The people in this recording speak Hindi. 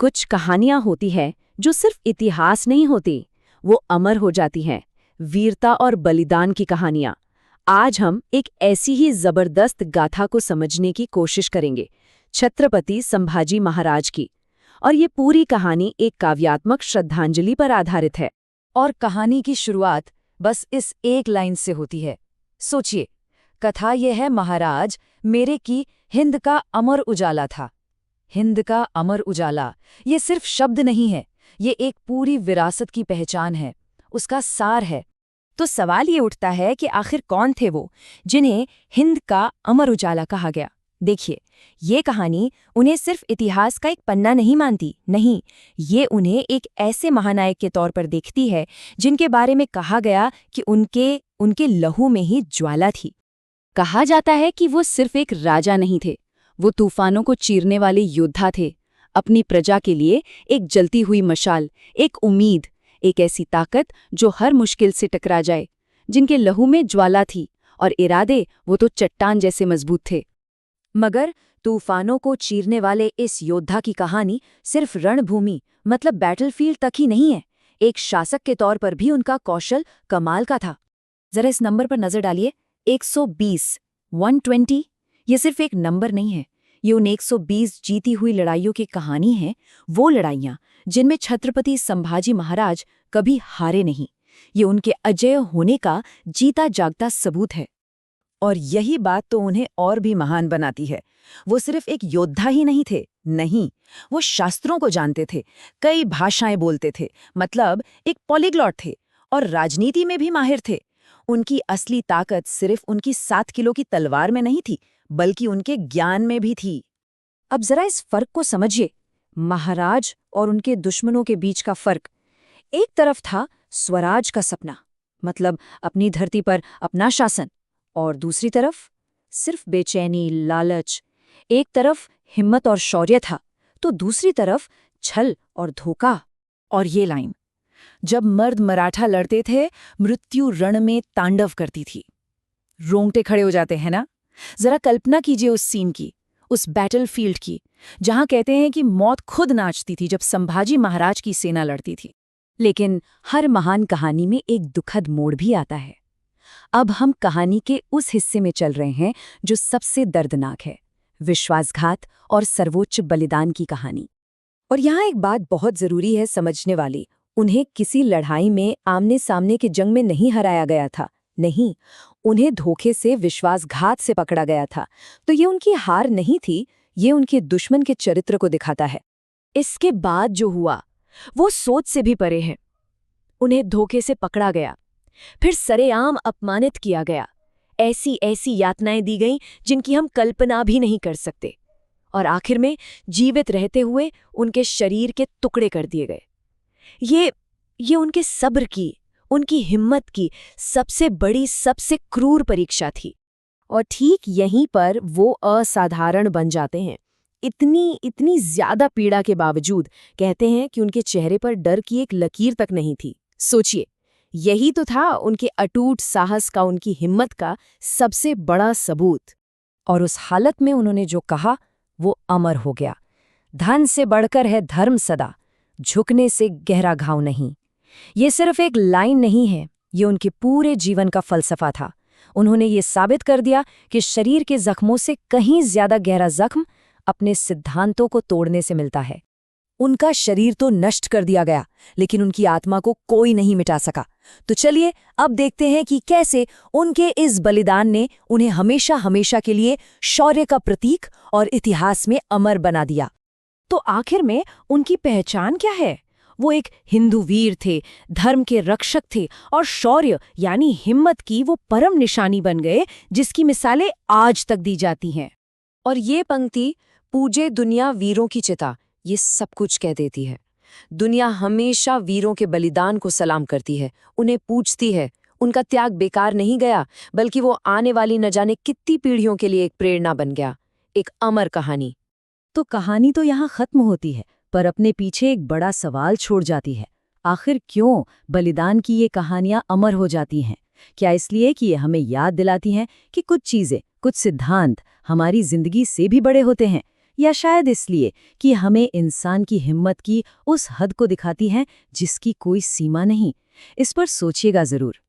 कुछ कहानियां होती हैं जो सिर्फ इतिहास नहीं होती, वो अमर हो जाती हैं। वीरता और बलिदान की कहानियां। आज हम एक ऐसी ही जबरदस्त गाथा को समझने की कोशिश करेंगे, छत्रपति संभाजी महाराज की। और ये पूरी कहानी एक काव्यात्मक श्रद्धांजलि पर आधारित है। और कहानी की शुरुआत बस इस एक लाइन से होती है। सोचिए, कथा यह है, महाराज मेरे की हिंद का अमर उजाला था। हिंद का अमर उजाला, ये सिर्फ शब्द नहीं है, ये एक पूरी विरासत की पहचान है, उसका सार है। तो सवाल ये उठता है कि आखिर कौन थे वो जिन्हें हिंद का अमर उजाला कहा गया। देखिए, ये कहानी उन्हें सिर्फ इतिहास का एक पन्ना नहीं मानती, नहीं, ये उन्हें एक ऐसे महानायक के तौर पर देखती है जिनके बारे में कहा गया कि उनके लहू में ही ज्वाला थी। कहा जाता है कि वो सिर्फ एक राजा नहीं थे, वो तूफानों को चीरने वाले योद्धा थे। अपनी प्रजा के लिए एक जलती हुई मशाल, एक उम्मीद, एक ऐसी ताकत जो हर मुश्किल से टकरा जाए। जिनके लहू में ज्वाला थी और इरादे वो तो चट्टान जैसे मजबूत थे। मगर तूफानों को चीरने वाले इस योद्धा की कहानी सिर्फ रणभूमि मतलब बैटलफील्ड तक ही नहीं है, एक शासक के तौर पर भी उनका कौशल कमाल का था। जरा इस नंबर पर नजर डालिए, 120, 120। ये सिर्फ एक नंबर नहीं है, ये उन 120 जीती हुई लड़ाइयों की कहानी है, वो लड़ाइयाँ जिनमें छत्रपति संभाजी महाराज कभी हारे नहीं। ये उनके अजेय होने का जीता जागता सबूत है। और यही बात तो उन्हें और भी महान बनाती है। वो सिर्फ एक योद्धा ही नहीं थे, नहीं, वो शास्त्रों को जानते थे, कई भाषाएं बोलते थे, मतलब एक पॉलीग्लॉट थे, और राजनीति में भी माहिर थे। उनकी असली ताकत सिर्फ उनकी 7 किलो की तलवार में नहीं थी, बल्कि उनके ज्ञान में भी थी। अब जरा इस फर्क को समझिए, महाराज और उनके दुश्मनों के बीच का फर्क। एक तरफ था स्वराज का सपना, मतलब अपनी धरती पर अपना शासन, और दूसरी तरफ सिर्फ बेचैनी, लालच। एक तरफ हिम्मत और शौर्य था, तो दूसरी तरफ छल और धोखा। और ये लाइन, जब मर्द मराठा लड़ते थे, मृत्यु रण में तांडव करती थी। रोंगटे खड़े हो जाते हैं ना? जरा कल्पना कीजिए उस सीन की, उस बैटलफील्ड की, जहां कहते हैं कि मौत खुद नाचती थी जब संभाजी महाराज की सेना लड़ती थी। लेकिन हर महान कहानी में एक दुखद मोड़ भी आता है। अब हम कहानी के उस हिस्से में चल रहे हैं जो सबसे दर्दनाक है, विश्वासघात और सर्वोच्च बलिदान की कहानी। और यहाँ एक बात बहुत जरूरी है समझने वाली, उन्हें किसी लड़ाई में आमने सामने के जंग में नहीं हराया गया था, नहीं, उन्हें धोखे से, विश्वासघात से पकड़ा गया था। तो ये उनकी हार नहीं थी, ये उनके दुश्मन के चरित्र को दिखाता है। इसके बाद जो हुआ वो सोच से भी परे है। उन्हें धोखे से पकड़ा गया, फिर सरेआम अपमानित किया गया, ऐसी ऐसी यातनाएं दी गईं जिनकी हम कल्पना भी नहीं कर सकते, और आखिर में जीवित रहते हुए उनके शरीर के टुकड़े कर दिए गए। ये उनके सब्र की, उनकी हिम्मत की सबसे बड़ी, सबसे क्रूर परीक्षा थी। और ठीक यहीं पर वो असाधारण बन जाते हैं। इतनी ज्यादा पीड़ा के बावजूद कहते हैं कि उनके चेहरे पर डर की एक लकीर तक नहीं थी। सोचिए, यही तो था उनके अटूट साहस का, उनकी हिम्मत का सबसे बड़ा सबूत। और उस हालत में उन्होंने जो कहा वो अमर हो गया। धन से बढ़कर है धर्म सदा, झुकने से गहरा घाव नहीं। ये सिर्फ एक लाइन नहीं है, ये उनके पूरे जीवन का फलसफा था। उन्होंने ये साबित कर दिया कि शरीर के जख्मों से कहीं ज्यादा गहरा जख्म अपने सिद्धांतों को तोड़ने से मिलता है। उनका शरीर तो नष्ट कर दिया गया, लेकिन उनकी आत्मा को कोई नहीं मिटा सका। तो चलिए अब देखते हैं कि कैसे उनके इस बलिदान ने उन्हें हमेशा हमेशा के लिए शौर्य का प्रतीक और इतिहास में अमर बना दिया। तो आखिर में उनकी पहचान क्या है? वो एक हिंदू वीर थे, धर्म के रक्षक थे, और शौर्य यानी हिम्मत की वो परम निशानी बन गए जिसकी मिसालें आज तक दी जाती हैं। और ये पंक्ति, पूजे दुनिया वीरों की चिता, ये सब कुछ कह देती है। दुनिया हमेशा वीरों के बलिदान को सलाम करती है, उन्हें पूजती है। उनका त्याग बेकार नहीं गया, बल्कि वो आने वाली न जाने कितनी पीढ़ियों के लिए एक प्रेरणा बन गया, एक अमर कहानी। तो कहानी तो यहाँ खत्म होती है, पर अपने पीछे एक बड़ा सवाल छोड़ जाती है। आखिर क्यों बलिदान की ये कहानियां अमर हो जाती हैं? क्या इसलिए कि ये हमें याद दिलाती हैं कि कुछ चीजें, कुछ सिद्धांत हमारी जिंदगी से भी बड़े होते हैं? या शायद इसलिए कि हमें इंसान की हिम्मत की उस हद को दिखाती हैं जिसकी कोई सीमा नहीं। इस पर सोचिएगा जरूर।